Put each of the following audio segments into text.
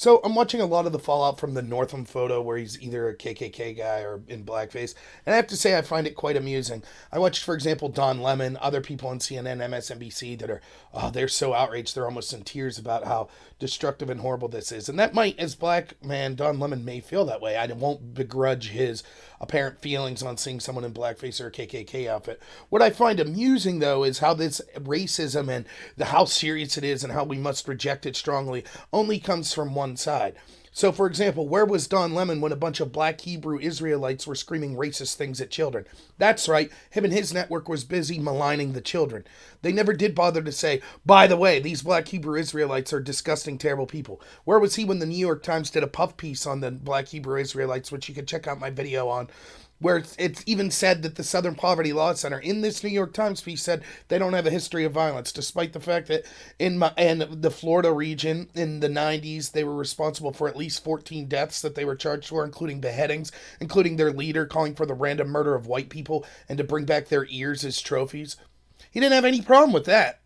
So I'm watching a lot of the fallout from the Northam photo where he's either a KKK guy or in blackface, and I have to say I find it quite amusing. I watched, for example, Don Lemon, other people on CNN, MSNBC that are, oh, they're so outraged, they're almost in tears about how destructive and horrible this is. And that might, as black man, Don Lemon may feel that way. I won't begrudge his apparent feelings on seeing someone in blackface or a KKK outfit. What I find amusing, though, is how this racism and how serious it is and how we must reject it strongly only comes from one side. So, for example, where was Don Lemon when a bunch of black Hebrew Israelites were screaming racist things at children? That's right, him and his network was busy maligning the children. They never did bother to say, by the way, these black Hebrew Israelites are disgusting, terrible people. Where was he when the New York Times did a puff piece on the black Hebrew Israelites, which you can check out my video on, where it's even said that the Southern Poverty Law Center in this New York Times piece said they don't have a history of violence, despite the fact that in the Florida region in the 90s, they were responsible for at least 14 deaths that they were charged for, including beheadings, including their leader calling for the random murder of white people and to bring back their ears as trophies. He didn't have any problem with that.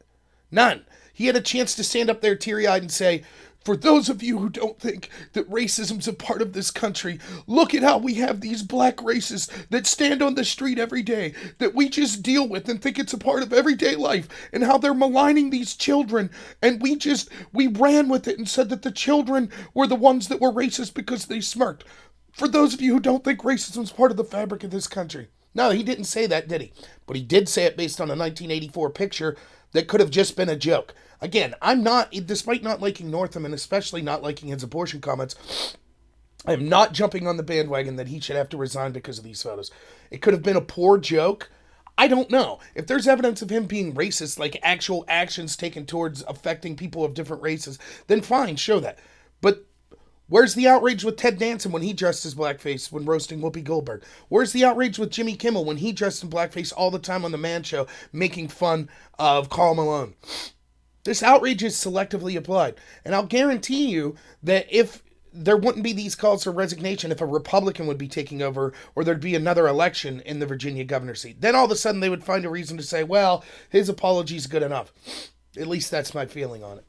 None. He had a chance to stand up there teary-eyed and say, for those of you who don't think that racism's a part of this country, look at how we have these black racists that stand on the street every day, that we just deal with and think it's a part of everyday life, and how they're maligning these children, and we ran with it and said that the children were the ones that were racist because they smirked. For those of you who don't think racism's part of the fabric of this country. No, he didn't say that, did he? But he did say it based on a 1984 picture that could have just been a joke. Again, I'm not, despite not liking Northam and especially not liking his abortion comments, I'm not jumping on the bandwagon that he should have to resign because of these photos. It could have been a poor joke. I don't know. If there's evidence of him being racist, like actual actions taken towards affecting people of different races, then fine, show that. But where's the outrage with Ted Danson when he dressed as blackface when roasting Whoopi Goldberg? Where's the outrage with Jimmy Kimmel when he dressed in blackface all the time on The Man Show, making fun of Karl Malone? This outrage is selectively applied. And I'll guarantee you that if there wouldn't be these calls for resignation if a Republican would be taking over or there'd be another election in the Virginia governor seat. Then all of a sudden they would find a reason to say, well, his apology's good enough. At least that's my feeling on it.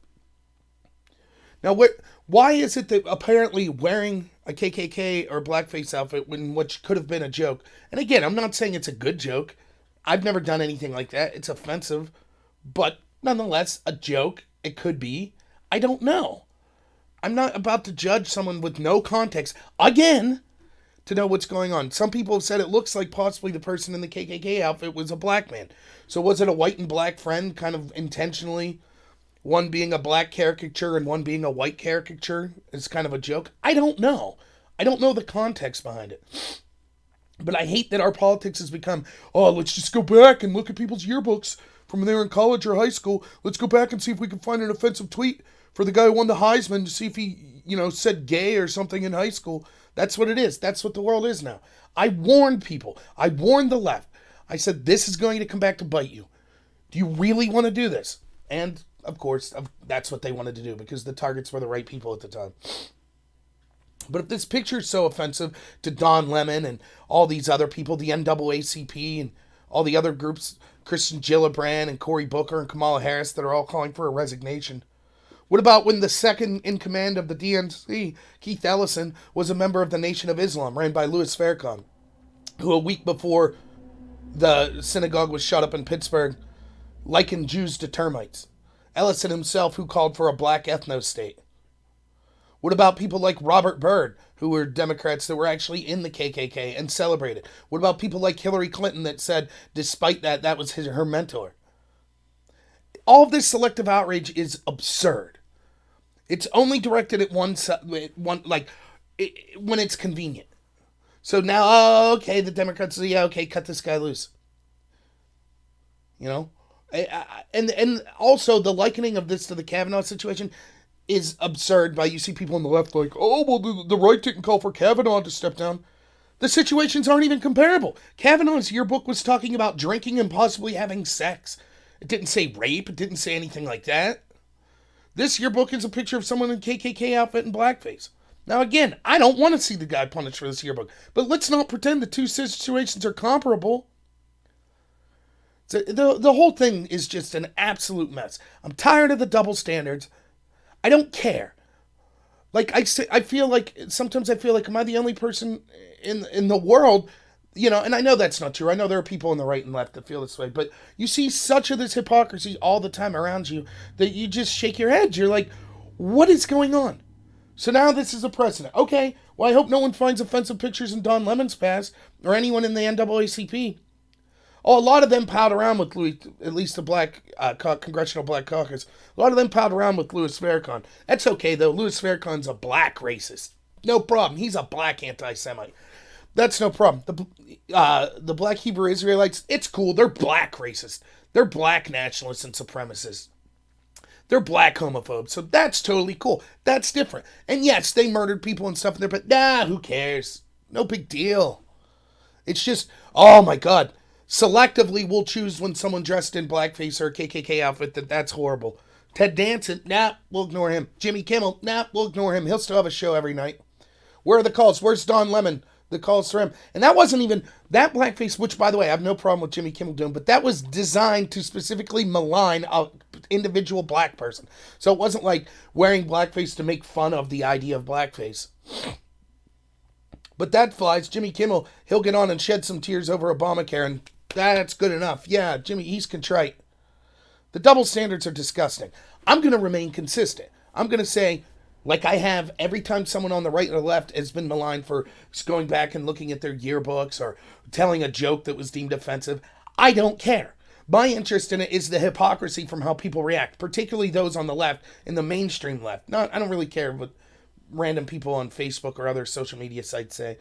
Now, why is it that apparently wearing a KKK or blackface outfit, which could have been a joke, and again, I'm not saying it's a good joke. I've never done anything like that. It's offensive. But nonetheless, a joke, it could be. I don't know. I'm not about to judge someone with no context, again, to know what's going on. Some people have said it looks like possibly the person in the KKK outfit was a black man. So was it a white and black friend, kind of intentionally? One being a black caricature and one being a white caricature is kind of a joke. I don't know. I don't know the context behind it. But I hate that our politics has become, oh, let's just go back and look at people's yearbooks from when they were in college or high school. Let's go back and see if we can find an offensive tweet for the guy who won the Heisman to see if he, said gay or something in high school. That's what it is. That's what the world is now. I warned people. I warned the left. I said, this is going to come back to bite you. Do you really want to do this? And of course, that's what they wanted to do because the targets were the right people at the time. But if this picture is so offensive to Don Lemon and all these other people, the NAACP and all the other groups, Christian Gillibrand and Cory Booker and Kamala Harris that are all calling for a resignation, what about when the second in command of the DNC, Keith Ellison, was a member of the Nation of Islam ran by Louis Farrakhan, who a week before the synagogue was shot up in Pittsburgh likened Jews to termites? Ellison himself, who called for a black ethnostate. What about people like Robert Byrd, who were Democrats that were actually in the KKK and celebrated? What about people like Hillary Clinton that said, despite that was her mentor? All of this selective outrage is absurd. It's only directed at when it's convenient. So now, okay, the Democrats say, yeah, okay, cut this guy loose. And also the likening of this to the Kavanaugh situation is absurd. By you see people on the left like, oh, well, the right didn't call for Kavanaugh to step down. The situations aren't even comparable. Kavanaugh's yearbook was talking about drinking and possibly having sex. It didn't say rape. It didn't say anything like that. This yearbook is a picture of someone in a KKK outfit and blackface. Now, again, I don't want to see the guy punished for this yearbook, but let's not pretend the two situations are comparable. So the whole thing is just an absolute mess. I'm tired of the double standards. I don't care. Like I feel like sometimes I feel like, am I the only person in the world? You know, and I know that's not true. I know there are people on the right and left that feel this way, but you see such of this hypocrisy all the time around you that you just shake your head. You're like, what is going on? So now this is a precedent. Okay, well, I hope no one finds offensive pictures in Don Lemon's past or anyone in the NAACP. Oh, a lot of them palled around with Louis, at least the Black Congressional Black Caucus. A lot of them palled around with Louis Farrakhan. That's okay, though. Louis Farrakhan's a black racist. No problem. He's a black anti-Semite. That's no problem. The black Hebrew Israelites, it's cool. They're black racist. They're black nationalists and supremacists. They're black homophobes. So that's totally cool. That's different. And yes, they murdered people and stuff in there, but who cares? No big deal. It's just, oh my God. Selectively, we'll choose when someone dressed in blackface or a KKK outfit that's horrible. Ted Danson, we'll ignore him. Jimmy Kimmel, we'll ignore him. He'll still have a show every night. Where are the calls? Where's Don Lemon? The calls for him. And that wasn't even, that blackface, which by the way, I have no problem with Jimmy Kimmel doing, but that was designed to specifically malign an individual black person. So it wasn't like wearing blackface to make fun of the idea of blackface. But that flies. Jimmy Kimmel, he'll get on and shed some tears over Obamacare, and that's good enough. Yeah, Jimmy, he's contrite. The double standards are disgusting. I'm going to remain consistent. I'm going to say, like I have every time someone on the right or the left has been maligned for going back and looking at their yearbooks or telling a joke that was deemed offensive, I don't care. My interest in it is the hypocrisy from how people react, particularly those on the left, in the mainstream left. I don't really care what random people on Facebook or other social media sites say.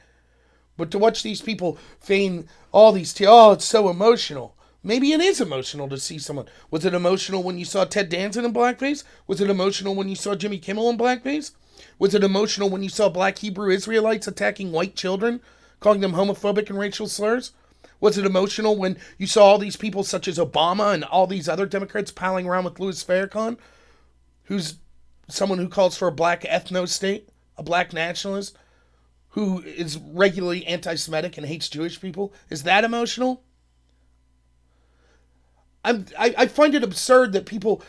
But to watch these people feign all these it's so emotional. Maybe it is emotional to see someone. Was it emotional when you saw Ted Danson in blackface? Was it emotional when you saw Jimmy Kimmel in blackface? Was it emotional when you saw black Hebrew Israelites attacking white children, calling them homophobic and racial slurs? Was it emotional when you saw all these people such as Obama and all these other Democrats palling around with Louis Farrakhan, who's someone who calls for a black ethnostate, a black nationalist, who is regularly anti-Semitic and hates Jewish people? Is that emotional? I find it absurd that people,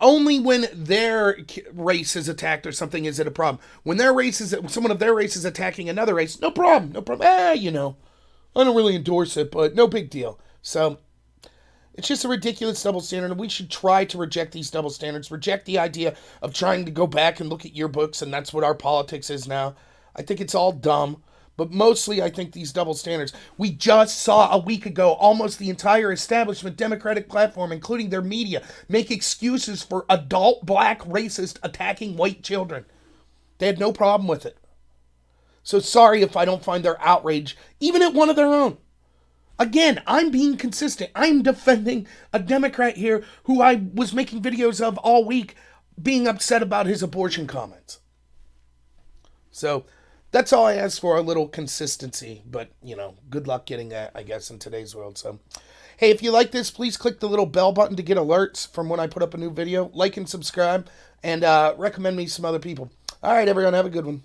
only when their race is attacked or something is it a problem. When someone of their race is attacking another race, no problem, no problem. I don't really endorse it, but no big deal. So it's just a ridiculous double standard, and we should try to reject these double standards, reject the idea of trying to go back and look at yearbooks, and that's what our politics is now. I think it's all dumb. But mostly, I think these double standards. We just saw a week ago almost the entire establishment Democratic platform, including their media, make excuses for adult black racist attacking white children. They had no problem with it. So sorry if I don't find their outrage, even at one of their own. Again, I'm being consistent. I'm defending a Democrat here who I was making videos of all week being upset about his abortion comments. So that's all I ask for, a little consistency. But, good luck getting that, I guess, in today's world. So, hey, if you like this, please click the little bell button to get alerts from when I put up a new video. Like and subscribe, and recommend me some other people. All right, everyone, have a good one.